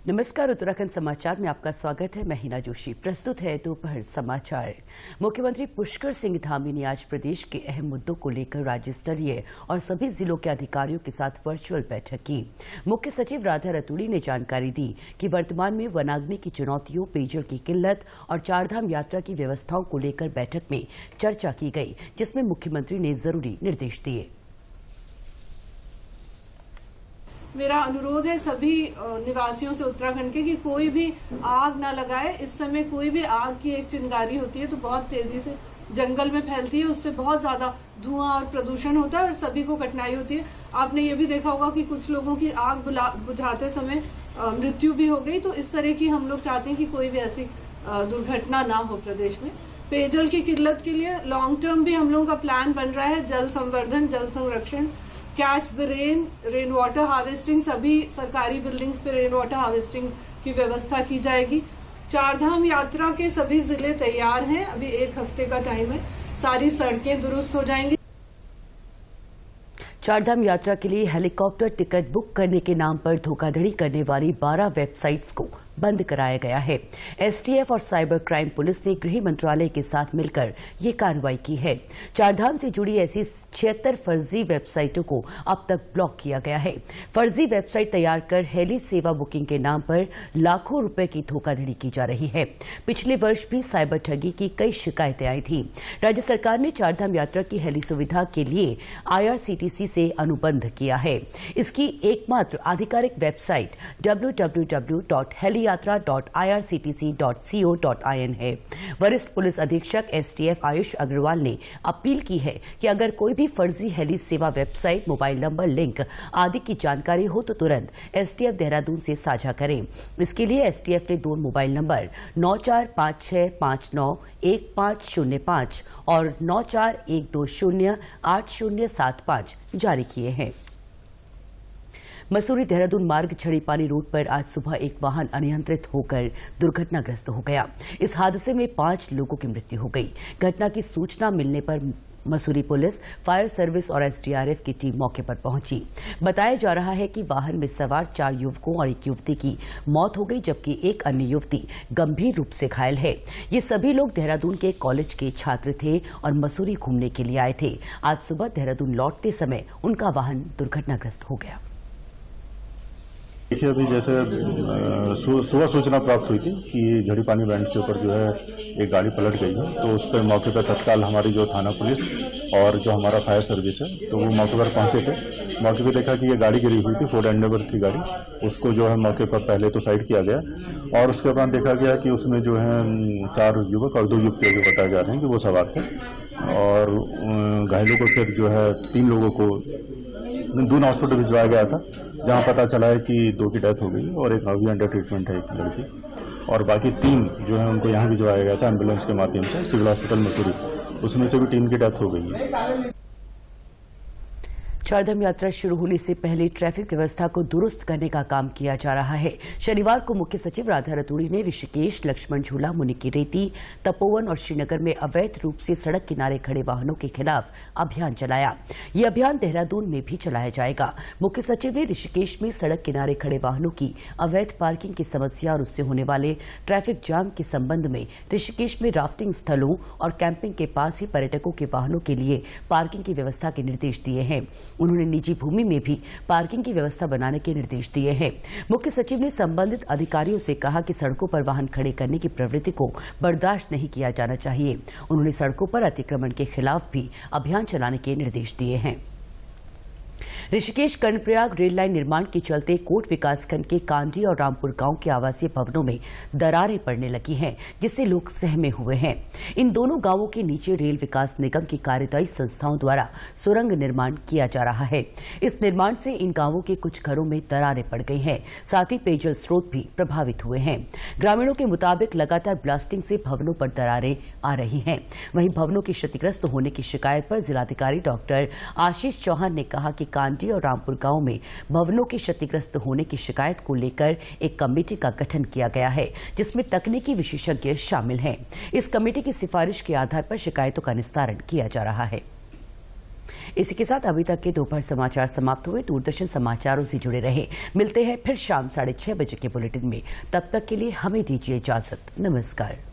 नमस्कार, उत्तराखंड समाचार में आपका स्वागत है। मैं हिना जोशी। प्रस्तुत है दोपहर समाचार। मुख्यमंत्री पुष्कर सिंह धामी ने आज प्रदेश के अहम मुद्दों को लेकर राज्य स्तरीय और सभी जिलों के अधिकारियों के साथ वर्चुअल बैठक की। मुख्य सचिव राधा रतूड़ी ने जानकारी दी कि वर्तमान में वनाग्नि की चुनौतियों, पेयजल की किल्लत और चारधाम यात्रा की व्यवस्थाओं को लेकर बैठक में चर्चा की गई, जिसमें मुख्यमंत्री ने जरूरी निर्देश दिए। मेरा अनुरोध है सभी निवासियों से उत्तराखंड के कि कोई भी आग ना लगाए। इस समय कोई भी आग की एक चिंगारी होती है तो बहुत तेजी से जंगल में फैलती है, उससे बहुत ज्यादा धुआं और प्रदूषण होता है और सभी को कठिनाई होती है। आपने ये भी देखा होगा कि कुछ लोगों की आग बुझाते समय मृत्यु भी हो गई। तो इस तरह की हम लोग चाहते हैं कि कोई भी ऐसी दुर्घटना ना हो प्रदेश में। पेयजल की किल्लत के लिए लॉन्ग टर्म भी हम लोगों का प्लान बन रहा है। जल संवर्धन, जल संरक्षण, catch the rain water harvesting, सभी सरकारी बिल्डिंग्स पे रेन वाटर हार्वेस्टिंग की व्यवस्था की जाएगी। चारधाम यात्रा के सभी जिले तैयार हैं। अभी 1 हफ्ते का टाइम है, सारी सड़कें दुरुस्त हो जाएंगी। चारधाम यात्रा के लिए हेलीकॉप्टर टिकट बुक करने के नाम पर धोखाधड़ी करने वाली 12 वेबसाइट्स को बंद कराया गया है। एसटीएफ और साइबर क्राइम पुलिस ने गृह मंत्रालय के साथ मिलकर ये कार्रवाई की है। चारधाम से जुड़ी ऐसी 76 फर्जी वेबसाइटों को अब तक ब्लॉक किया गया है। फर्जी वेबसाइट तैयार कर हेली सेवा बुकिंग के नाम पर लाखों रुपए की धोखाधड़ी की जा रही है। पिछले वर्ष भी साइबर ठगी की कई शिकायतें आई थी। राज्य सरकार ने चारधाम यात्रा की हेली सुविधा के लिए IRCTC से अनुबंध किया है। इसकी एकमात्र आधिकारिक वेबसाइट www.heliyatra.irctc.co.in है। वरिष्ठ पुलिस अधीक्षक STF आयुष अग्रवाल ने अपील की है कि अगर कोई भी फर्जी हेली सेवा वेबसाइट, मोबाइल नंबर, लिंक आदि की जानकारी हो तो तुरंत STF देहरादून से साझा करें। इसके लिए STF ने 2 मोबाइल नंबर 9456591505 और 9412080075 जारी किए हैं। मसूरी देहरादून मार्ग छड़ीपानी रोड पर आज सुबह एक वाहन अनियंत्रित होकर दुर्घटनाग्रस्त हो गया। इस हादसे में 5 लोगों की मृत्यु हो गई। घटना की सूचना मिलने पर मसूरी पुलिस, फायर सर्विस और SDRF की टीम मौके पर पहुंची। बताया जा रहा है कि वाहन में सवार 4 युवकों और 1 युवती की मौत हो गई, जबकि एक अन्य युवती गंभीर रूप से घायल है। ये सभी लोग देहरादून के कॉलेज के छात्र थे और मसूरी घूमने के लिए आए थे। आज सुबह देहरादून लौटते समय उनका वाहन दुर्घटनाग्रस्त हो गया। देखिए, अभी जैसे सुबह सूचना प्राप्त हुई थी कि झड़ीपानी बैंड के ऊपर जो है एक गाड़ी पलट गई है, तो उस पर मौके पर तत्काल हमारी जो थाना पुलिस और जो हमारा फायर सर्विस है तो वो मौके पर पहुंचे थे। मौके पर देखा कि ये गाड़ी गिरी हुई थी, फोर्ड एंडेवर थी गाड़ी। उसको जो है मौके पर पहले तो साइड किया गया और उसके बाद देखा गया कि उसमें जो है 4 युवक और 2 युवतियों को बताए जा रहे हैं कि वो सवार थे। और घायलों को फिर जो है 3 लोगों को दून हॉस्पिटल भिजवाया गया था, जहां पता चला है कि 2 की डेथ हो गई और एक अभी अंडर ट्रीटमेंट है, एक लड़की, और बाकी 3 जो है उनको यहां भिजवाया गया था एम्बुलेंस के माध्यम से सिविल हॉस्पिटल मसूरी। उसमें से भी 3 की डेथ हो गई है। चारधाम यात्रा शुरू होने से पहले ट्रैफिक व्यवस्था को दुरुस्त करने का काम किया जा रहा है। शनिवार को मुख्य सचिव राधा रतूड़ी ने ऋषिकेश, लक्ष्मण झूला, मुनिकीरेती, तपोवन और श्रीनगर में अवैध रूप से सड़क किनारे खड़े वाहनों के खिलाफ अभियान चलाया। ये अभियान देहरादून में भी चलाया जाएगा। मुख्य सचिव ने ऋषिकेश में सड़क किनारे खड़े वाहनों की अवैध पार्किंग की समस्या और उससे होने वाले ट्रैफिक जाम के संबंध में ऋषिकेश में राफ्टिंग स्थलों और कैंपिंग के पास ही पर्यटकों के वाहनों के लिए पार्किंग की व्यवस्था के निर्देश दिए हैं। उन्होंने निजी भूमि में भी पार्किंग की व्यवस्था बनाने के निर्देश दिए हैं। मुख्य सचिव ने संबंधित अधिकारियों से कहा कि सड़कों पर वाहन खड़े करने की प्रवृत्ति को बर्दाश्त नहीं किया जाना चाहिए। उन्होंने सड़कों पर अतिक्रमण के खिलाफ भी अभियान चलाने के निर्देश दिए हैं। ऋषिकेश कर्णप्रयाग रेल लाइन निर्माण के चलते कोट विकासखंड के कांडी और रामपुर गांव के आवासीय भवनों में दरारें पड़ने लगी हैं, जिससे लोग सहमे हुए हैं। इन दोनों गांवों के नीचे रेल विकास निगम की कार्यदायी संस्थाओं द्वारा सुरंग निर्माण किया जा रहा है। इस निर्माण से इन गांवों के कुछ घरों में दरारें पड़ गई हैं, साथ ही पेयजल स्रोत भी प्रभावित हुए हैं। ग्रामीणों के मुताबिक लगातार ब्लास्टिंग से भवनों पर दरारें आ रही हैं। वहीं भवनों के क्षतिग्रस्त होने की शिकायत पर जिलाधिकारी डॉक्टर आशीष चौहान ने कहा कि कांडी और रामपुर गांव में भवनों के क्षतिग्रस्त होने की शिकायत को लेकर एक कमेटी का गठन किया गया है, जिसमें तकनीकी विशेषज्ञ शामिल हैं। इस कमेटी की सिफारिश के आधार पर शिकायतों का निस्तारण किया जा रहा है। इसी के साथ अभी तक के दोपहर समाचार समाप्त हुए। दूरदर्शन समाचारों से जुड़े रहे। मिलते हैं फिर शाम 6:30 बजे के बुलेटिन में। तब तक के लिए हमें दीजिए इजाजत। नमस्कार।